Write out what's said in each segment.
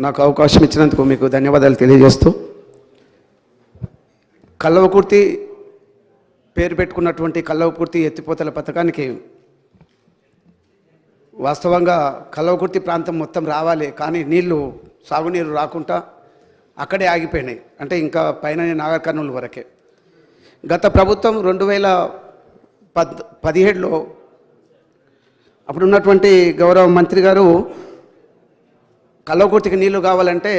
నాకు అవకాశం ఇచ్చినందుకు మీకు ధన్యవాదాలు తెలియజేస్తూ, కల్వకుర్తి పేరు పెట్టుకున్నటువంటి కల్వకుర్తి ఎత్తిపోతల పథకానికి వాస్తవంగా కల్వకుర్తి ప్రాంతం మొత్తం రావాలి, కానీ నీళ్లు సాగునీరు రాకుండా అక్కడే ఆగిపోయినాయి. అంటే ఇంకా పైన నాగర్ కర్నూలు వరకే. గత ప్రభుత్వం 2017లో అప్పుడున్నటువంటి గౌరవ మంత్రి గారు కల్వకుర్తికి నీళ్లు కావాలంటే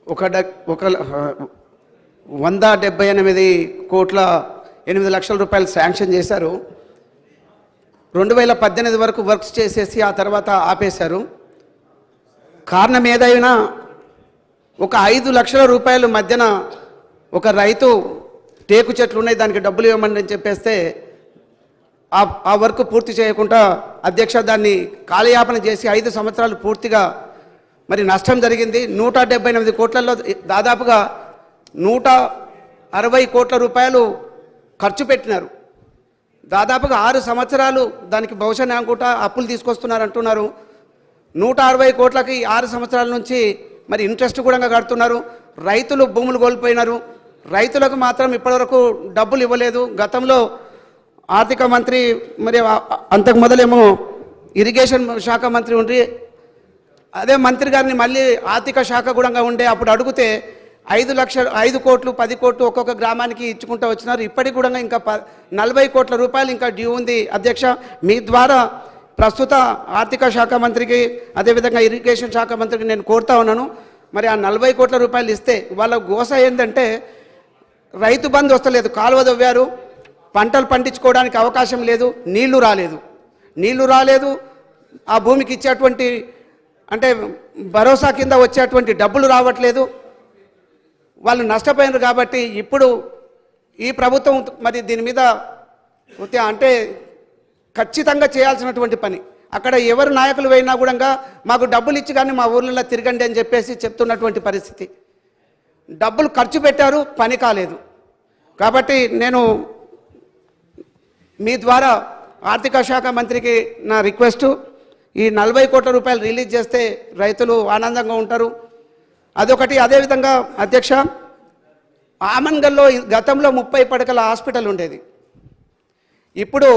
178,8 రూపాయలు శాంక్షన్ చేశారు. 2018 వరకు వర్క్స్ చేసేసి ఆ తర్వాత ఆపేశారు. కారణం ఏదైనా 5 లక్షల రూపాయలు మధ్యన ఒక రైతు టేకు చెట్లు ఉన్నాయి, దానికి డబ్బులు ఇవ్వమని చెప్పేస్తే ఆ వర్క్ పూర్తి చేయకుండా అధ్యక్ష దాన్ని కాలయాపన చేసి 5 సంవత్సరాలు పూర్తిగా మరి నష్టం జరిగింది. 178 కోట్లలో దాదాపుగా 160 కోట్ల రూపాయలు ఖర్చు పెట్టినారు. దాదాపుగా 6 సంవత్సరాలు దానికి బహుశా అనుకుంటా అప్పులు తీసుకొస్తున్నారు అంటున్నారు. 160 కోట్లకి 6 సంవత్సరాల నుంచి మరి ఇంట్రెస్ట్ కూడా కడుతున్నారు. రైతులు భూములు కోల్పోయినారు. రైతులకు మాత్రం ఇప్పటివరకు డబ్బులు ఇవ్వలేదు. గతంలో ఆర్థిక మంత్రి మరి అంతకు మొదలేమో ఇరిగేషన్ శాఖ మంత్రి ఉండి అదే మంత్రి గారిని మళ్ళీ ఆర్థిక శాఖ కూడా ఉండే అప్పుడు అడిగితే 5 కోట్లు 10 కోట్లు ఒక్కొక్క గ్రామానికి ఇచ్చుకుంటూ వచ్చినారు. ఇప్పటికి కూడా ఇంకా 40 కోట్ల రూపాయలు ఇంకా డ్యూ ఉంది. అధ్యక్ష, మీ ద్వారా ప్రస్తుత ఆర్థిక శాఖ మంత్రికి అదేవిధంగా ఇరిగేషన్ శాఖ మంత్రికి నేను కోరుతా ఉన్నాను, మరి ఆ 40 కోట్ల రూపాయలు ఇస్తే వాళ్ళ గోస ఏంటంటే రైతు బంధు వస్తలేదు, కాలువ దవ్వారు, పంటలు పండించుకోవడానికి అవకాశం లేదు, నీళ్లు రాలేదు, ఆ భూమికి ఇచ్చేటువంటి అంటే భరోసా కింద వచ్చేటువంటి డబ్బులు రావట్లేదు, వాళ్ళు నష్టపోయినారు. కాబట్టి ఇప్పుడు ఈ ప్రభుత్వం మరి దీని మీద అంటే ఖచ్చితంగా చేయాల్సినటువంటి పని. అక్కడ ఎవరు నాయకులు అయినా కూడా మాకు డబ్బులు ఇచ్చి కానీ మా ఊర్లలో తిరగండి అని చెప్పేసి చెప్తున్నటువంటి పరిస్థితి. డబ్బులు ఖర్చు పెట్టారు, పని కాలేదు. కాబట్టి నేను మీ ద్వారా ఆర్థిక శాఖ మంత్రికి నా రిక్వెస్టు, ఈ 40 కోట్ల రూపాయలు రిలీజ్ చేస్తే రైతులు ఆనందంగా ఉంటారు. అదొకటి. అదేవిధంగా అధ్యక్ష, ఆమన్గల్లో గతంలో 30 పడకల హాస్పిటల్ ఉండేది. ఇప్పుడు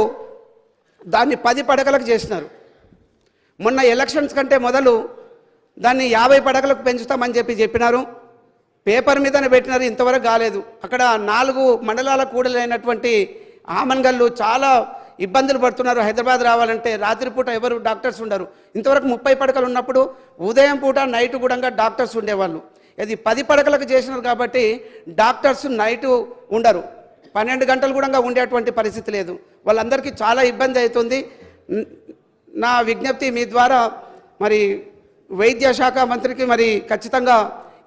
దాన్ని 10 పడకలకు చేసినారు. మొన్న ఎలక్షన్స్ కంటే మొదలు దాన్ని 50 పడకలకు పెంచుతామని చెప్పినారు. పేపర్ మీదనే పెట్టినారు, ఇంతవరకు కాలేదు. అక్కడ 4 మండలాల కూడలైనటువంటి ఆమన్గల్లు చాలా ఇబ్బందులు పడుతున్నారు. హైదరాబాద్ రావాలంటే రాత్రిపూట ఎవరు డాక్టర్స్ ఉండరు. ఇంతవరకు 30 పడకలు ఉన్నప్పుడు ఉదయం పూట నైట్ కూడా డాక్టర్స్ ఉండేవాళ్ళు. ఇది 10 పడకలకు చేసినారు కాబట్టి డాక్టర్స్ నైటు ఉండరు, 12 గంటలు కూడా ఉండేటువంటి పరిస్థితి లేదు. వాళ్ళందరికీ చాలా ఇబ్బంది అవుతుంది. నా విజ్ఞప్తి మీ ద్వారా మరి వైద్య శాఖ మంత్రికి మరి ఖచ్చితంగా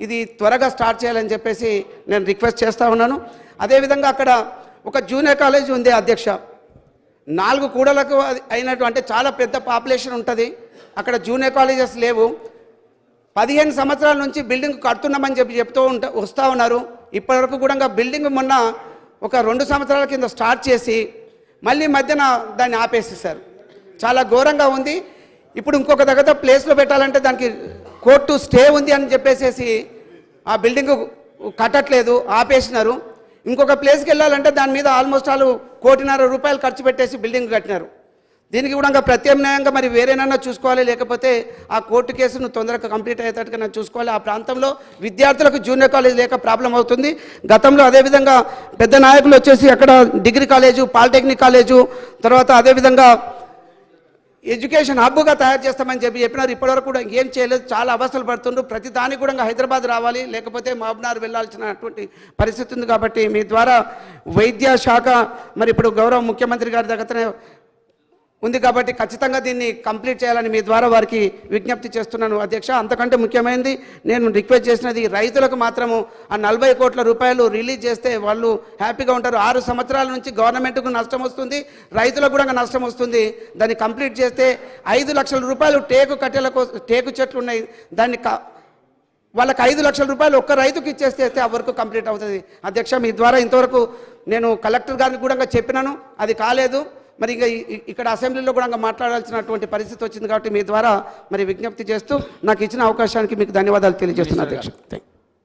ఇది త్వరగా స్టార్ట్ చేయాలని చెప్పేసి నేను రిక్వెస్ట్ చేస్తూ ఉన్నాను. అదేవిధంగా అక్కడ ఒక జూనియర్ కాలేజ్ ఉంది అధ్యక్ష, 4 కూడలకు అయినట్టు అంటే చాలా పెద్ద పాపులేషన్ ఉంటుంది. అక్కడ జూనియర్ కాలేజెస్ లేవు. 15 సంవత్సరాల నుంచి బిల్డింగ్ కడుతున్నామని వస్తూ ఉన్నారు. ఇప్పటివరకు కూడా బిల్డింగ్ మొన్న ఒక 2 సంవత్సరాల కింద స్టార్ట్ చేసి మళ్ళీ మధ్యన దాన్ని ఆపేసేసారు. చాలా ఘోరంగా ఉంది. ఇప్పుడు ఇంకొక దగ్గర ప్లేస్లో పెట్టాలంటే దానికి కోర్టు స్టే ఉంది అని చెప్పేసి ఆ బిల్డింగ్ కట్టట్లేదు, ఆపేసినారు. ఇంకొక ప్లేస్కి వెళ్ళాలంటే దాని మీద ఆల్మోస్ట్ 1.5 కోటి రూపాయలు ఖర్చు పెట్టేసి బిల్డింగ్ కట్టినారు. దీనికి కూడా ప్రత్యామ్నాయంగా మరి వేరేనన్నా చూసుకోవాలి, లేకపోతే ఆ కోర్టు కేసును తొందరగా కంప్లీట్ అయ్యేటట్టుగా చూసుకోవాలి. ఆ ప్రాంతంలో విద్యార్థులకు జూనియర్ కాలేజ్ లేక ప్రాబ్లం అవుతుంది. గతంలో అదేవిధంగా పెద్ద నాయకులు వచ్చేసి అక్కడ డిగ్రీ కాలేజు, పాలిటెక్నిక్ కాలేజు, తర్వాత అదేవిధంగా ఎడ్యుకేషన్ హబ్గా తయారు చేస్తామని చెప్పినారు. ఇప్పటివరకు కూడా ఏం చేయలేదు, చాలా అవస్థలు పడుతుండ్రు. ప్రతి దానికి కూడా హైదరాబాద్ రావాలి, లేకపోతే మహబూబ్నగర్ వెళ్ళాల్సినటువంటి పరిస్థితి ఉంది. కాబట్టి మీ ద్వారా వైద్య శాఖ మరి ఇప్పుడు గౌరవ ముఖ్యమంత్రి గారి దగ్గరనే ఉంది కాబట్టి ఖచ్చితంగా దీన్ని కంప్లీట్ చేయాలని మీ ద్వారా వారికి విజ్ఞప్తి చేస్తున్నాను అధ్యక్ష. అంతకంటే ముఖ్యమైనది నేను రిక్వెస్ట్ చేసినది, రైతులకు మాత్రము ఆ 40 కోట్ల రూపాయలు రిలీజ్ చేస్తే వాళ్ళు హ్యాపీగా ఉంటారు. 6 సంవత్సరాల నుంచి గవర్నమెంట్కు నష్టం వస్తుంది, రైతులకు కూడా నష్టం వస్తుంది. దాన్ని కంప్లీట్ చేస్తే 5 లక్షల రూపాయలు టేకు చెట్లు ఉన్నాయి, దాన్ని వాళ్ళకి 5 లక్షల రూపాయలు ఒక్క రైతుకి ఇచ్చేస్తే ఆ వర్క్ కంప్లీట్ అవుతుంది అధ్యక్ష. మీ ద్వారా ఇంతవరకు నేను కలెక్టర్ గారికి కూడా చెప్పినాను, అది కాలేదు. మరి ఇక ఇక్కడ అసెంబ్లీలో కూడా మాట్లాడాల్సినటువంటి పరిస్థితి వచ్చింది కాబట్టి మీ ద్వారా మరి విజ్ఞప్తి చేస్తూ నాకు ఇచ్చిన అవకాశానికి మీకు ధన్యవాదాలు తెలియజేస్తున్నా అధ్యక్ష.